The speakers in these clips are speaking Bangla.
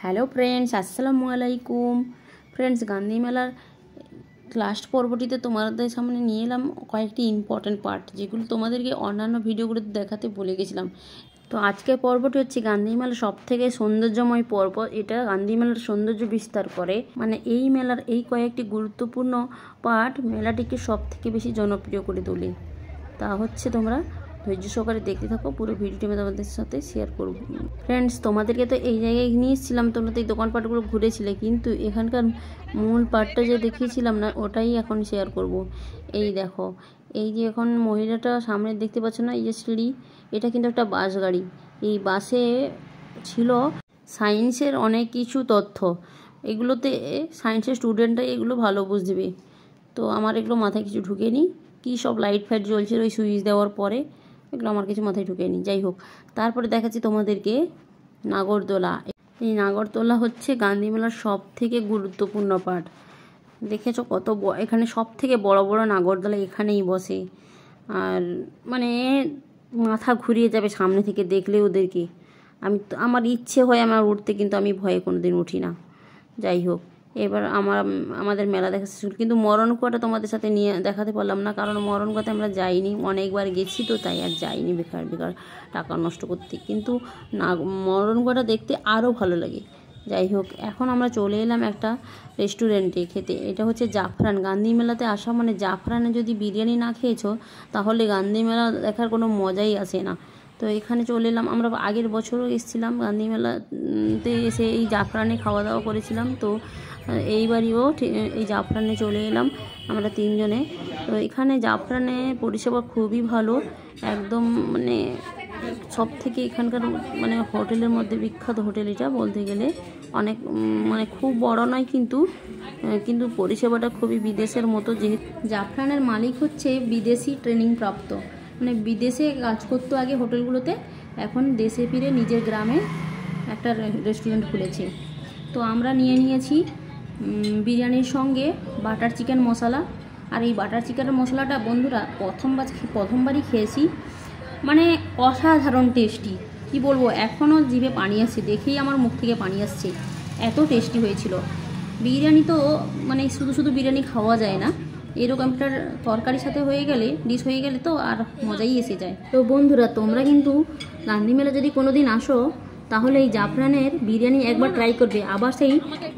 হ্যালো ফ্রেন্ডস, আসসালামু আলাইকুম। ফ্রেন্ডস, গান্ধী মেলার লাস্ট পর্বটিতে তোমাদের সামনে নিয়ে এলাম কয়েকটি ইম্পর্ট্যান্ট পার্ট, যেগুলো তোমাদেরকে অন্যান্য ভিডিওগুলোতে দেখাতে ভুলে গেছিলাম। তো আজকের পর্বটি হচ্ছে গান্ধী মেলার সব থেকে সৌন্দর্যময় পর্ব। এটা গান্ধী মেলার সৌন্দর্য বিস্তার করে, মানে এই মেলার এই কয়েকটি গুরুত্বপূর্ণ পার্ট মেলাটিকে সব থেকে বেশি জনপ্রিয় করে তোলে। তা হচ্ছে তোমরা ধৈর্য সহকারে দেখতে থাকো, পুরো ভিডিওটি আমি তোমাদের সাথে শেয়ার করব। ফ্রেন্ডস, তোমাদেরকে তো এই জায়গায় নিয়ে এসেছিলাম, তোমরা তো এই দোকানপাটগুলো ঘুরেছিলে, কিন্তু এখানকার মূল পার্টটা যে দেখিয়েছিলাম না, ওটাই এখন শেয়ার করব। এই দেখো, এই যে এখন মহিলাটা সামনে দেখতে পাচ্ছ না, এই যে সিঁড়ি, এটা কিন্তু একটা বাস গাড়ি। এই বাসে ছিল সায়েন্সের অনেক কিছু তথ্য। এগুলোতে সায়েন্সের স্টুডেন্টরা এগুলো ভালো বুঝবে। তো আমার এগুলো মাথায় কিছু ঢুকেনি, কী সব লাইট ফাইট জ্বলছিল ওই সুইচ দেওয়ার পরে, এগুলো আমার কিছু মাথায় ঢুকেনি। যাই হোক, তারপরে দেখাচ্ছি তোমাদেরকে নাগরদোলা। এই নাগরদোলা হচ্ছে গান্ধী মেলার সব থেকে গুরুত্বপূর্ণ পার্ট। দেখেছো কত এখানে সব থেকে বড় বড় নাগরদোলা এখানেই বসে, আর মানে মাথা ঘুরিয়ে যাবে সামনে থেকে দেখলে ওদেরকে। আমার ইচ্ছে হয় আমার উঠতে, কিন্তু আমি ভয়ে কোনোদিন উঠি না। যাই হোক, এবার আমাদের মেলা দেখা শেষ, কিন্তু মরণকুয়াটা তোমাদের সাথে নিয়ে দেখাতে পারলাম না, কারণ মরণকুয়াতে আমরা যাইনি, অনেকবার গেছি তো তাই আর যাইনি বেকার বেকার টাকা নষ্ট করতে। কিন্তু না, মরণকুয়াটা দেখতে আরও ভালো লাগে। যাই হোক, এখন আমরা চলে এলাম একটা রেস্টুরেন্টে খেতে। এটা হচ্ছে জাফরান। গান্ধী মেলাতে আসা মানে জাফরানে যদি বিরিয়ানি না খেয়েছো তাহলে গান্ধী মেলা দেখার কোনো মজাই আসে না। তো এখানে চলে এলাম, আমরা আগের বছরও এসেছিলাম গান্ধী মেলাতে, এসে এই জাফরানে খাওয়া দাওয়া করেছিলাম। তো এইবারও এই জাফরানে চলে এলাম আমরা তিনজনে। তো এখানে জাফরানে পরিষেবা খুবই ভালো, একদম মানে সব থেকে এখানকার মানে হোটেলের মধ্যে বিখ্যাত হোটেল এটা বলতে গেলে। অনেক মানে খুব বড় নয়, কিন্তু পরিষেবাটা খুবই বিদেশের মতো। যেহেতু জাফরানের মালিক হচ্ছে বিদেশি ট্রেনিং প্রাপ্ত, মানে বিদেশে কাজ করতো আগে হোটেলগুলোতে, এখন দেশে ফিরে নিজের গ্রামে একটা রেস্টুরেন্ট খুলেছে। তো আমরা নিয়েছি বিরিয়ানির সঙ্গে বাটার চিকেন মশলা। আর এই বাটার চিকেনের মশলাটা বন্ধুরা প্রথমবারই খেয়েছি, মানে অসাধারণ টেস্টি। কি বলবো, এখনও জিভে পানি আসছে, দেখেই আমার মুখ থেকে পানি আসছে, এত টেস্টি হয়েছিল। বিরিয়ানি তো মানে শুধু বিরিয়ানি খাওয়া যায় না, এরকম একটা তরকারির সাথে ডিশ হয়ে গেলে তো আর মজাই এসে যায়। তো বন্ধুরা, তোমরা কিন্তু গান্ধী মেলা যদি কোনো দিন আসো তাহলে এই জাফরানের বিরিয়ানি একবার ট্রাই করবে, আবার সেই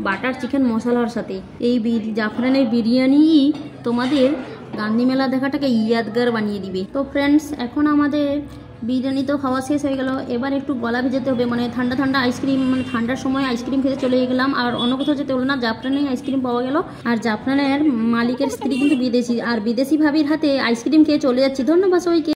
বাটার চিকেন মশলার সাথে। এই জাফরানের বিরিয়ানিই তোমাদের গান্ধী মেলা দেখাটাকে ইয়াদগার বানিয়ে দিবে। তো ফ্রেন্ডস, এখন আমাদের বিরিয়ানি তো খাওয়া শেষ হয়ে গেল, এবার একটু গলা ভেজাতে হবে, মানে ঠান্ডা আইসক্রিম, মানে ঠান্ডার সময় আইসক্রিম খেতে চলে গেলাম। আর অন্য কোথাও যেতে হলো না, জাফরানেই আইসক্রিম পাওয়া গেল। আর জাফরানের মালিকের স্ত্রী কিন্তু বিদেশি, আর বিদেশি ভাবির হাতে আইসক্রিম খেয়ে চলে যাচ্ছি। ধন্যবাদ সবাইকে।